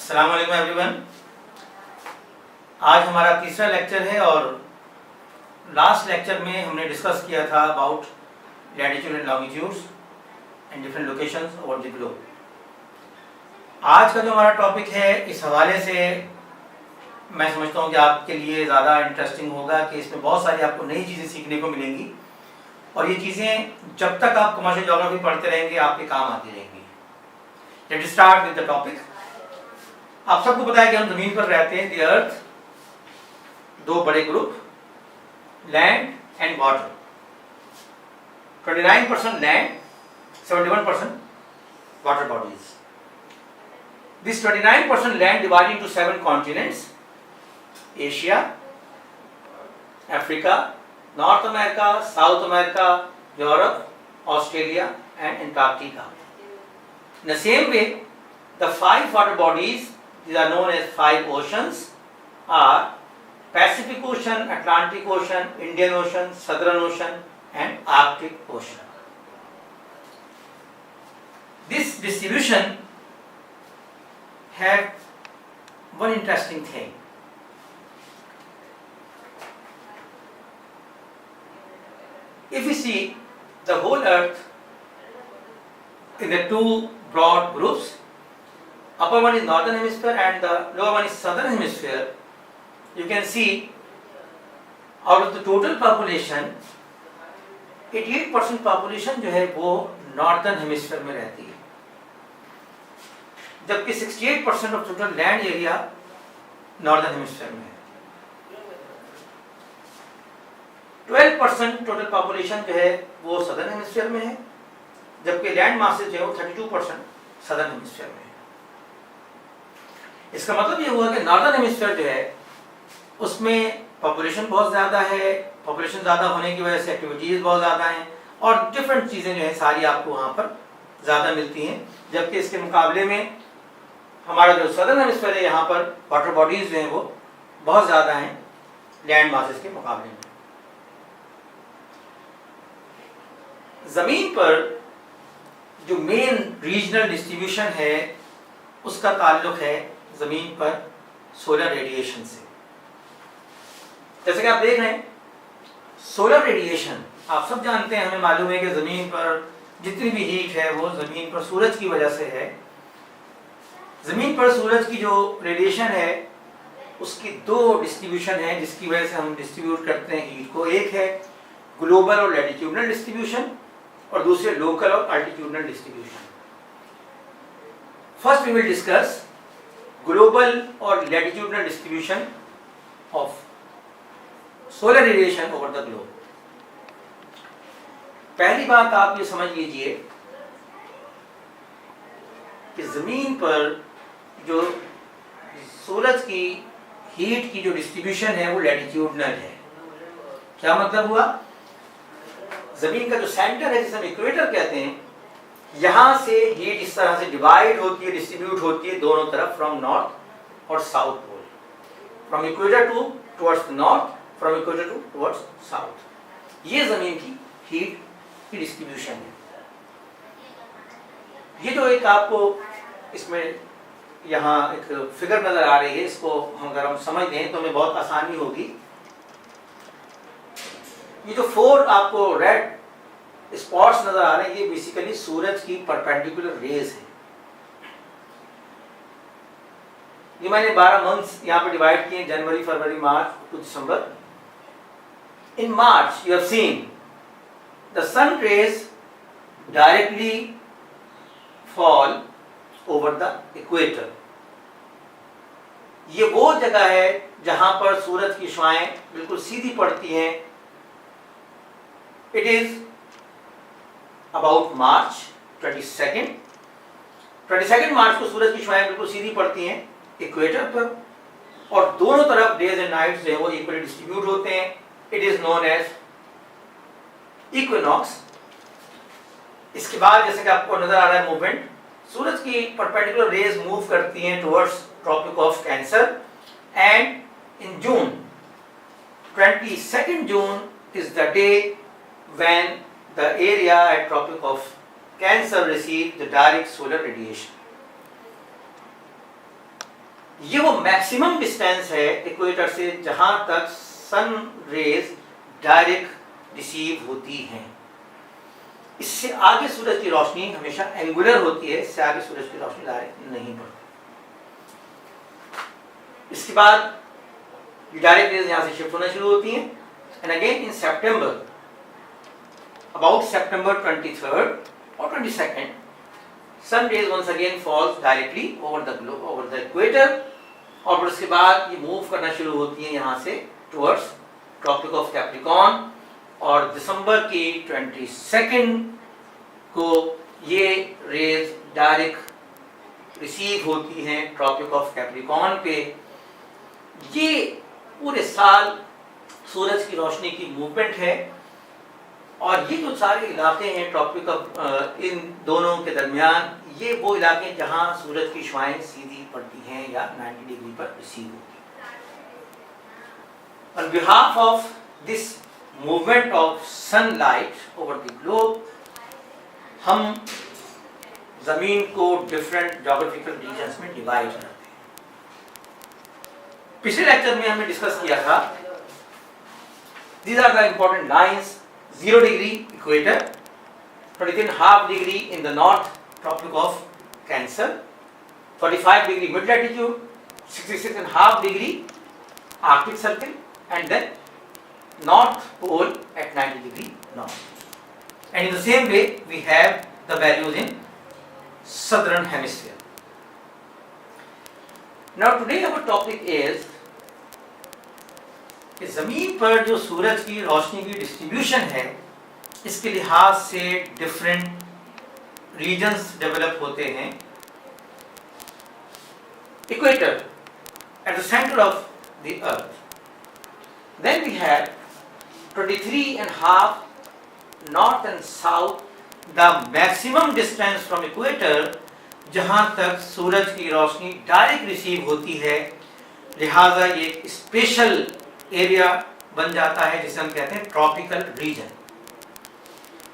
अस्सलाम वालेकुम एवरीवन। आज हमारा तीसरा लेक्चर है और लास्ट लेक्चर में हमने डिस्कस किया था about latitude and longitudes and different locations over the globe. आज का जो हमारा टॉपिक है इस हवाले से मैं समझता हूँ कि आपके लिए ज़्यादा इंटरेस्टिंग होगा कि इसमें बहुत सारी आपको नई चीज़ें सीखने को मिलेंगी और ये चीज़ें जब तक आप कमर्शियल ज्योग्राफी पढ़ते रहेंगे आपके काम आती रहेंगी। Let's start with the topic. आप सबको पता है कि हम जमीन पर रहते हैं। द अर्थ, दो बड़े group, land and water. 29% land, 71% water bodies. This 29% land divided into 7 continents: Asia, Africa, North America, South America, Europe, Australia and Antarctica. In the same way, the 5 water bodies, these are known as 5 oceans, are Pacific Ocean, Atlantic Ocean, Indian Ocean, Southern Ocean and Arctic Ocean. This distribution have one interesting thing. If we see the whole earth in the two broad groups, upper one is northern hemisphere and the lower one is southern hemisphere, you can see out of the total population 88% population जो है वो northern hemisphere में रहती है, जबकि 68% of total land area northern hemisphere में है। 12% total population जो है वो सदर्न हेमिस्फीयर में है, जबकि लैंड मासेस जो है वो 32% सदर्न हेमिस्फीयर में है। इसका मतलब ये हुआ कि नॉर्दर्न हेमिस्फीयर जो है उसमें पॉपुलेशन बहुत ज़्यादा है। पॉपुलेशन ज़्यादा होने की वजह से एक्टिविटीज़ बहुत ज़्यादा हैं और डिफरेंट चीज़ें जो है सारी आपको वहाँ पर ज़्यादा मिलती हैं, जबकि इसके मुकाबले में हमारा जो सदर्न हेमिस्फीयर है यहाँ पर वाटर बॉडीज जो हैं वो बहुत ज़्यादा हैं लैंड मासेस के मुकाबले में। ज़मीन पर जो मेन रीजनल डिस्ट्रीब्यूशन है उसका ताल्लुक है ज़मीन पर सोलर रेडिएशन से। जैसे कि आप देख रहे हैं सोलर रेडिएशन, आप सब जानते हैं, हमें मालूम है कि ज़मीन पर जितनी भी हीट है वो ज़मीन पर सूरज की वजह से है। ज़मीन पर सूरज की जो रेडिएशन है उसकी दो डिस्ट्रीब्यूशन है जिसकी वजह से हम डिस्ट्रीब्यूट करते हैं हीट को। एक है ग्लोबल और लैटिट्यूडनल डिस्ट्रीब्यूशन और दूसरे लोकल और altitudinal distribution. First we will discuss global और latitudinal distribution of solar radiation over the globe. पहली बात आप ये समझ लीजिए कि ज़मीन पर जो सूरज की हीट की जो डिस्ट्रीब्यूशन है वो लैटिट्यूडनल है। क्या मतलब हुआ? ज़मीन का जो सेंटर है जिसे हम इक्वेटर कहते हैं, यहाँ से हीट इस तरह से डिवाइड होती है, डिस्ट्रीब्यूट होती है दोनों तरफ, फ्रॉम नॉर्थ और south pole, from equator to towards north, from equator to towards south. ये ज़मीन की हीट की डिस्ट्रीब्यूशन है। ये जो एक आपको इसमें यहाँ एक फिगर नजर आ रही है, इसको अगर हम समझ दें तो हमें बहुत आसानी होगी। ये जो 4 आपको रेड स्पॉट्स नजर आ रहे हैं ये बेसिकली सूरज की परपेंडिकुलर रेज है। ये मैंने 12 मंथ्स यहाँ पे डिवाइड किए, जनवरी, फरवरी, मार्च टू दिसंबर। In March you have seen the sun rays directly fall over the equator. ये वो जगह है जहां पर सूरज की शुआएं बिल्कुल सीधी पड़ती हैं। It is about March 22nd मार्च को सूरज की शुआएं बिल्कुल सीधी पड़ती हैं इक्वेटर पर और दोनों तरफ डेज एंड नाइट्स जो है वो इक्वली डिस्ट्रीब्यूट होते हैं। It is known as equinox. इसके बाद जैसे कि आपको नजर आ रहा है मूवमेंट, सूरज की परपेंडिकुलर रेज मूव करती हैं towards Tropic of Cancer and in June 22nd June is the day when the area at Tropic of Cancer receives the direct solar radiation. ये वो मैक्सिमम डिस्टेंस है इक्वेटर से जहां तक sun rays direct receive होती हैं। इससे आगे सूरज की रोशनी हमेशा एंगुलर होती है, इससे आगे सूरज की रोशनी डायरेक्ट नहीं पड़ती। इसके बाद डायरेक्ट रेज यहां से शिफ्ट होना शुरू होती हैं and again in September, about September 23rd or 22nd, sun rays once again falls directly over the globe, over the equator, और फिर उसके बाद ये मूव करना शुरू होती है यहाँ से टुवर्ड्स ट्रॉपिक ऑफ कैप्रिकॉर्न, और दिसंबर की 22nd को ये रेज डायरेक्ट रिसीव होती हैं ट्रॉपिक ऑफ कैप्रिकॉर्न पे। ये पूरे साल सूरज की रोशनी की मूवमेंट है, और ये जो सारे इलाके हैं ट्रॉपिक ऑफ इन दोनों के दरमियान, ये वो इलाके जहां सूरज की शुआएं सीधी पड़ती हैं या 90 डिग्री पर रिसीव होती हैं। On behalf of this movement of sunlight over the globe, हम जमीन को डिफरेंट ज्योग्राफिकल रीजन्स में डिवाइड करते हैं। पिछले लेक्चर में हमने डिस्कस किया था, these are the important lines: 0 degree equator, 23.5 degree in the north tropic of Cancer, 45 degree mid latitude, 66.5 degree Arctic circle, and then North Pole at 90 degree north. And in the same way, we have the values in southern hemisphere. Now today our topic is कि जमीन पर जो सूरज की रोशनी की distribution है, इसके लिहाज से डिफरेंट रीजन्स डेवलप होते हैं। Equator at the centre of the earth, then we have 23.5 north and south, the maximum distance from equator जहां तक सूरज की रोशनी डायरेक्ट रिसीव होती है, लिहाजा ये स्पेशल एरिया बन जाता है जिसे हम कहते हैं tropical region.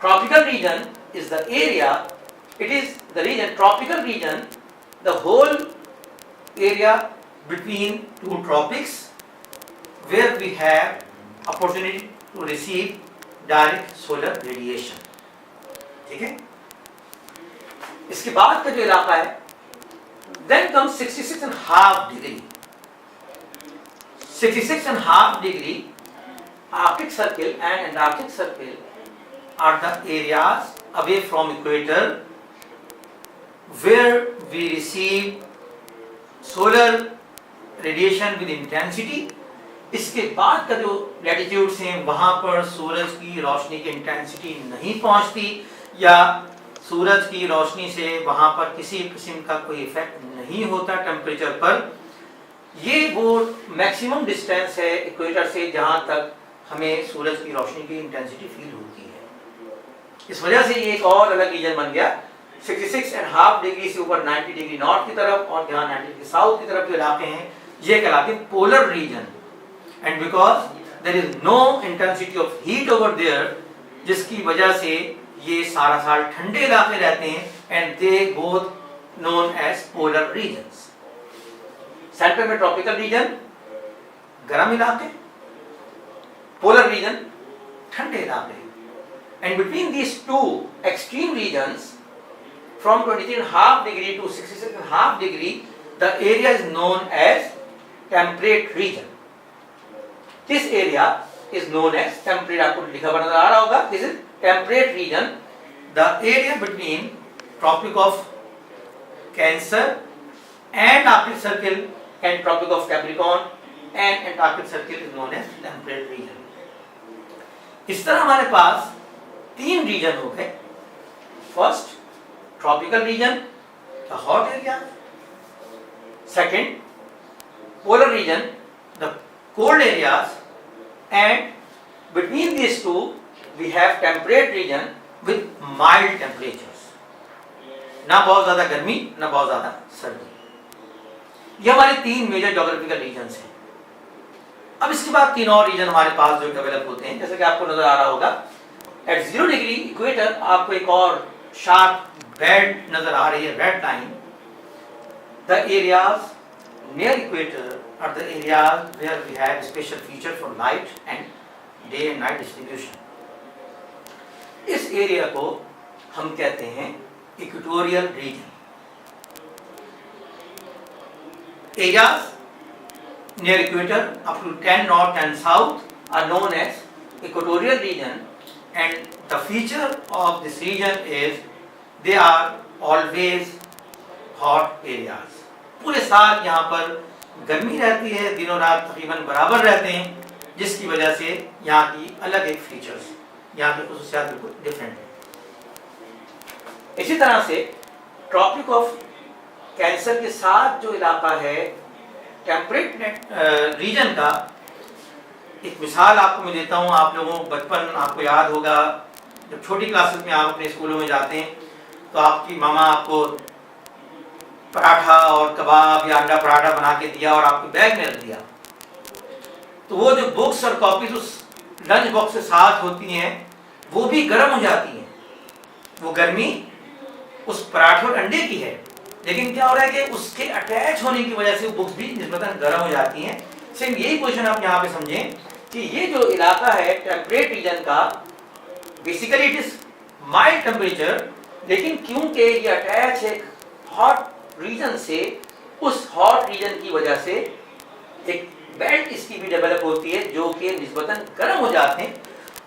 Tropical region is the area, it is the region, tropical region, the whole area between two tropics where we have opportunity to receive direct solar radiation. ठीक है, इसके बाद का जो इलाका है, then comes 66.5 degree. 66.5 degree Arctic Circle and Antarctic Circle are the areas away from equator where we receive solar radiation with intensity. इसके बाद का जो लैटिट्यूड्स हैं वहां पर सूरज की रोशनी की इंटेंसिटी नहीं पहुंचती, या सूरज की रोशनी से वहां पर किसी किस्म का कोई इफेक्ट नहीं होता टेम्परेचर पर। ये वो मैक्सिमम डिस्टेंस है इक्वेटर से जहां तक हमें सूरज की रोशनी की इंटेंसिटी फील होती है। इस वजह से ये एक और अलग रीजन बन गया, 66.5 डिग्री से ऊपर 90 डिग्री नॉर्थ की तरफ, और जहां 90 डिग्री साउथ की तरफ जो इलाके हैं ये कहलाते हैं polar region. And because there is no intensity of heat over there, जिसकी वजह से ये सारा साल ठंडे इलाके रहते हैं, and they both known as polar regions. Centre में ट्रॉपिकल रीजन गर्म इलाके, पोलर रीजन ठंडे इलाके, and between these two extreme regions from 23.5 degree to 66.5 degree the area is known as temperate region. This area is known as temperate, आपको लिखा हुआ नजर आ रहा होगा, this is temperate region, the area between Tropic of Cancer and Arctic Circle and tropic of Capricorn and Antarctic circle is known as temperate region। इस तरह हमारे पास 3 रीजन हो गए। First tropical region, the hot area, second polar region, the cold areas, and between these two we have temperate region with mild temperatures, ना बहुत ज्यादा गर्मी ना बहुत ज्यादा सर्दी। ये हमारे 3 मेजर ज्योग्राफिकल रीजन्स हैं। अब इसके बाद 3 और रीजन हमारे पास जो डेवलप होते हैं, जैसे कि आपको नजर आ रहा होगा एट 0 डिग्री इक्वेटर आपको एक और शार्प रेड नजर आ रही है, red line. The areas near equator are the areas where we have special feature for light and day and night distribution. इस एरिया को हम कहते हैं equatorial region. Areas near equator up to 10 north and south are known as equatorial region, and the feature of this region is they are always hot areas. पूरे साल यहाँ पर गर्मी रहती है, दिनों रात तकरीबन बराबर रहते हैं, जिसकी वजह से यहाँ की अलग एक फीचर्स, यहाँ की खुसूसियात बिल्कुल डिफरेंट है. इसी तरह से ट्रॉपिक ऑफ कैंसर के साथ जो इलाका है टेम्परेट रीजन का, एक मिसाल आपको मैं देता हूँ. आप लोगों को बचपन आपको याद होगा, जब छोटी क्लासेस में आप अपने स्कूलों में जाते हैं तो आपकी मामा आपको पराठा और कबाब या अंडा पराठा बना के दिया और आपके बैग में रख दिया. तो वो जो बुक्स और कॉपीज उस लंच बॉक्स के साथ होती हैं वो भी गर्म हो जाती हैं. वो गर्मी उस पराठे और अंडे की है, लेकिन क्या हो रहा है कि उसके अटैच होने की वजह से वो बुक्स भी निस्बतन गर्म हो जाती हैं. सेम यही पोजीशन आप यहाँ पे समझें कि ये जो इलाका है टेम्परेट रीजन का, basically it is mild temperature, लेकिन क्योंकि ये अटैच है हॉट रीजन से, उस हॉट रीजन की वजह से एक बेल्ट इसकी भी डेवलप होती है जो कि निस्बतन गर्म हो जाते हैं.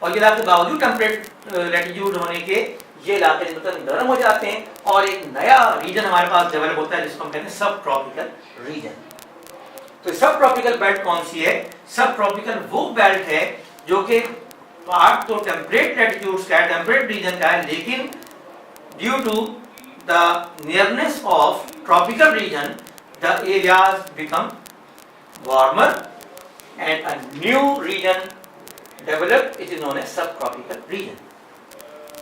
और ये इलाके बावजूद टेम्परेट लैटिट्यूड होने के ये इलाके निस्बतन गर्म हो जाते हैं और एक नया रीजन हमारे पास डेवलप होता है जिसको हम कहते हैं सब ट्रॉपिकल रीजन. तो सब ट्रॉपिकल बेल्ट कौन सी है? सब ट्रॉपिकल वो बेल्ट है जो कि पार्ट तो टेम्परेट लैटिट्यूड्स का है, टेम्परेट रीजन का है, लेकिन due to the nearness of tropical region the areas become warmer and a new region developed, it is known as subtropical region.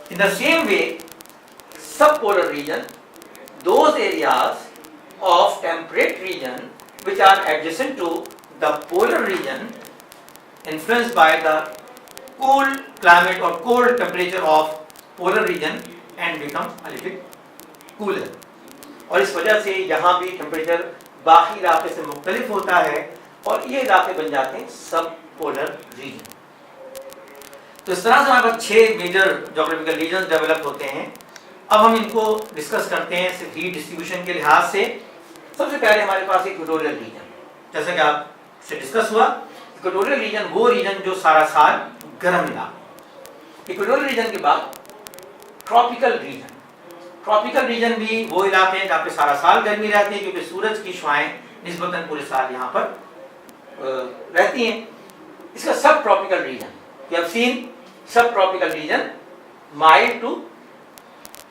In the same way, subpolar region, those areas of temperate region which are adjacent to the polar region influenced by the cool climate or cold temperature of polar region and become a little bit cooler. और इस वजह से यहाँ भी temperature बाकी इलाके से मुख्तलिफ होता है और ये इलाके बन जाते हैं सब पोलर रीजन. तो इस तरह से हमारे पास 6 मेजर ज्योग्राफिकल रीजन डेवलप होते हैं. अब हम इनको डिस्कस करते हैं सिर्फ हीट डिस्ट्रीब्यूशन के लिहाज से. सबसे पहले हमारे पास इक्वेटोरियल रीजन, जैसा कि आपसे डिस्कस हुआ, इक्वेटोरियल रीजन वो रीजन जो सारा साल गर्म इलाका. इक्वेटोरियल रीजन के बाद ट्रॉपिकल रीजन. ट्रॉपिकल रीजन भी वो इलाके हैं जहाँ पे सारा साल गर्मी रहती है क्योंकि सूरज की शुआएं निस्बतन पूरे साल यहाँ पर रहती हैं. इसका सब tropical region, you have seen सब tropical region mild to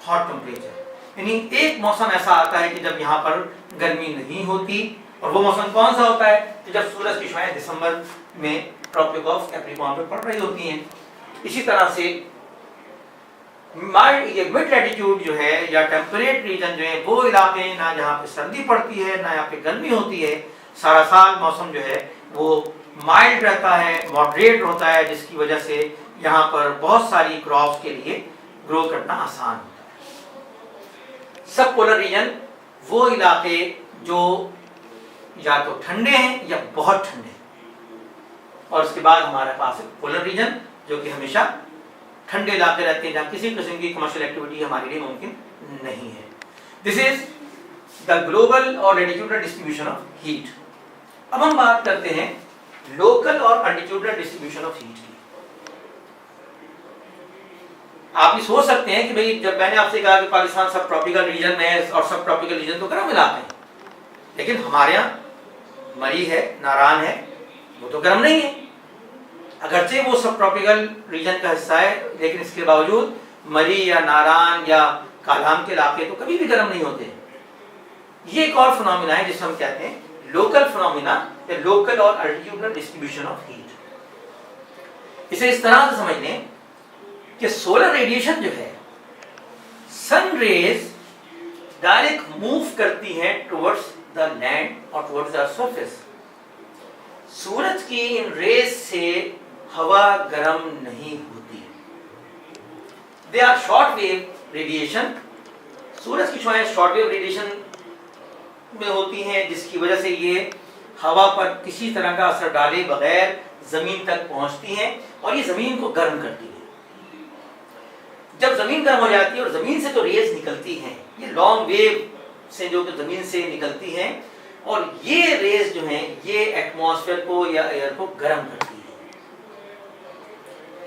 hot temperature, यानी एक मौसम ऐसा आता है कि जब यहाँ पर गर्मी नहीं होती. और वो मौसम कौन सा होता है? कि जब सूरज की शुआएं दिसंबर में ट्रॉपिक ऑफ कैप्रिकॉर्न पे पड़ रही होती हैं. इसी तरह से ये मिड लैटिट्यूड जो है या टेम्परेट रीजन जो है वो इलाके ना जहाँ पे सर्दी पड़ती है ना यहाँ पे गर्मी होती है, सारा साल मौसम जो है वो माइल्ड रहता है, मॉडरेट होता है, जिसकी वजह से यहाँ पर बहुत सारी क्रॉप्स के लिए ग्रो करना आसान होता है. सब पोलर रीजन वो इलाके जो या तो ठंडे हैं या बहुत ठंडे हैं. और उसके बाद हमारे पास पोलर रीजन जो कि हमेशा ठंडे इलाके रहते हैं जहाँ किसी किस्म की कमर्शियल एक्टिविटी हमारे लिए मुमकिन नहीं है. दिस इज द ग्लोबल और लैटिट्यूडल डिस्ट्रीब्यूशन ऑफ हीट. अब हम बात करते हैं लोकल और लैटिट्यूडल डिस्ट्रीब्यूशन ऑफ हीट की. आप ये सोच सकते हैं कि भाई जब मैंने आपसे कहा कि पाकिस्तान सब ट्रॉपिकल रीजन में है और सब ट्रॉपिकल रीजन तो गर्म इलाके हैं, लेकिन हमारे यहाँ मरी है, नारान है, वो तो गर्म नहीं है. अगरचे वो सब ट्रॉपिकल रीजन का हिस्सा है, लेकिन इसके बावजूद मरी या नारान या कालाम के इलाके तो कभी भी गर्म नहीं होते. ये एक और फिनोमिना है जिसे हम कहते हैं लोकल फिनोमिना या लोकल और अल्टीट्यूडल डिस्ट्रीब्यूशन ऑफ हीट. इसे इस तरह से समझ लें कि सोलर रेडिएशन जो है, सन रेज डायरेक्ट मूव करती है टुवर्ड्स द लैंड और टुवर्ड्स द सरफेस. सूरज की इन रेज से हवा गर्म नहीं होती. They are short wave radiation. सूरज की शुआएं शॉर्ट वेव रेडिएशन में होती हैं, जिसकी वजह से ये हवा पर किसी तरह का असर डाले बगैर जमीन तक पहुंचती हैं और ये जमीन को गर्म करती है। जब जमीन गर्म हो जाती है और जमीन से तो रेज निकलती हैं, ये लॉन्ग वेव से जो कि जमीन से निकलती हैं, और ये रेज जो हैं ये एटमॉस्फेयर को या एयर को गर्म करती है।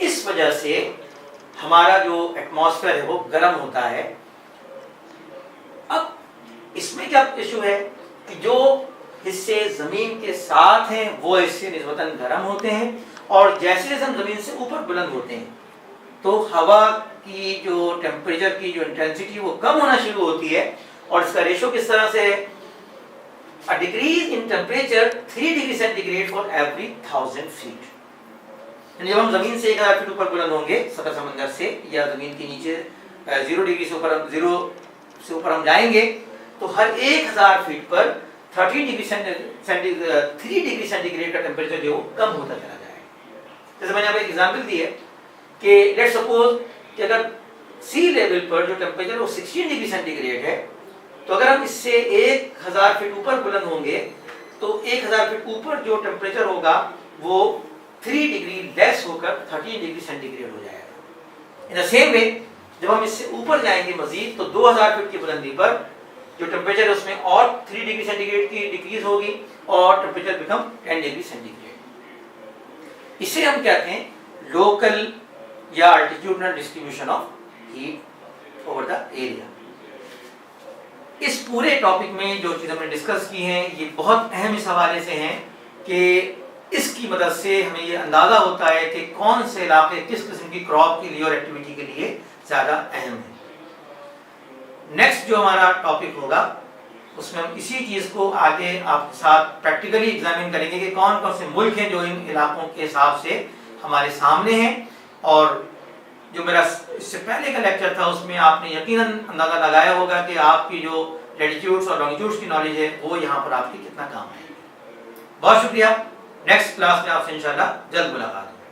इस वजह से हमारा जो एटमॉस्फेयर है वो गर्म होता है। अब इसमें क्या इशू है कि जो हिस्से जमीन के साथ हैं वो हिस्से निस्बतन गर्म होते हैं, और जैसे जैसे हम जमीन से ऊपर बुलंद होते हैं तो हवा की जो टेम्परेचर की जो इंटेंसिटी वो कम होना शुरू होती है। और इसका रेशो किस तरह से है? A decrease in temperature 3 degree centigrade for every 1000 feet. जब हम जमीन से 1000 फीट ऊपर बुलंद होंगे सतह समंदर से, या जमीन के नीचे 0 डिग्री से ऊपर हम जाएंगे, तो हर 1000 फीट पर 3 डिग्री सेंटीग्रेड का टेम्परेचर जो कम होता चला जाएगा। जैसे मैंने आपको एक एग्जांपल दी है कि लेट्स सपोज कि अगर सी लेवल पर जो टेम्परेचर वो 16 डिग्री सेंटीग्रेड है, तो अगर हम इससे 1000 फीट ऊपर बुलंद होंगे तो 1000 फीट ऊपर जो टेम्परेचर होगा वो 3 डिग्री लेस होकर 13 डिग्री सेंटीग्रेड हो जाएगा। इन द सेम वे जब हम इससे ऊपर जाएंगे मजीद, तो 2000 फीट की बुलंदी पर जो टेम्परेचर है उसमें और 3 डिग्री सेंटीग्रेड की डिक्रीज होगी और टेम्परेचर बिकम 10 डिग्री सेंटीग्रेड। इसे हम कहते हैं लोकल या altitudinal distribution of heat over the area. इस पूरे टॉपिक में जो चीज़ हमने डिस्कस की हैं ये बहुत अहम इस हवाले से हैं कि इसकी मदद से हमें ये अंदाज़ा होता है कि कौन से इलाके किस किस्म की क्रॉप के लिए और एक्टिविटी के लिए ज़्यादा अहम है। नेक्स्ट जो हमारा टॉपिक होगा उसमें हम इसी चीज़ को आगे आपके साथ प्रैक्टिकली एग्जामिन करेंगे कि कौन कौन से मुल्क हैं जो इन इलाकों के हिसाब से हमारे सामने हैं। और जो मेरा इससे पहले का लेक्चर था उसमें आपने यकीनन अंदाज़ा लगाया होगा कि आपकी जो लैटिट्यूड्स और लॉन्गिट्यूड्स की नॉलेज है वो यहाँ पर आपकी कितना काम आएगी। बहुत शुक्रिया। नेक्स्ट क्लास में आपसे इंशाल्लाह जल्द मुलाकात होगी।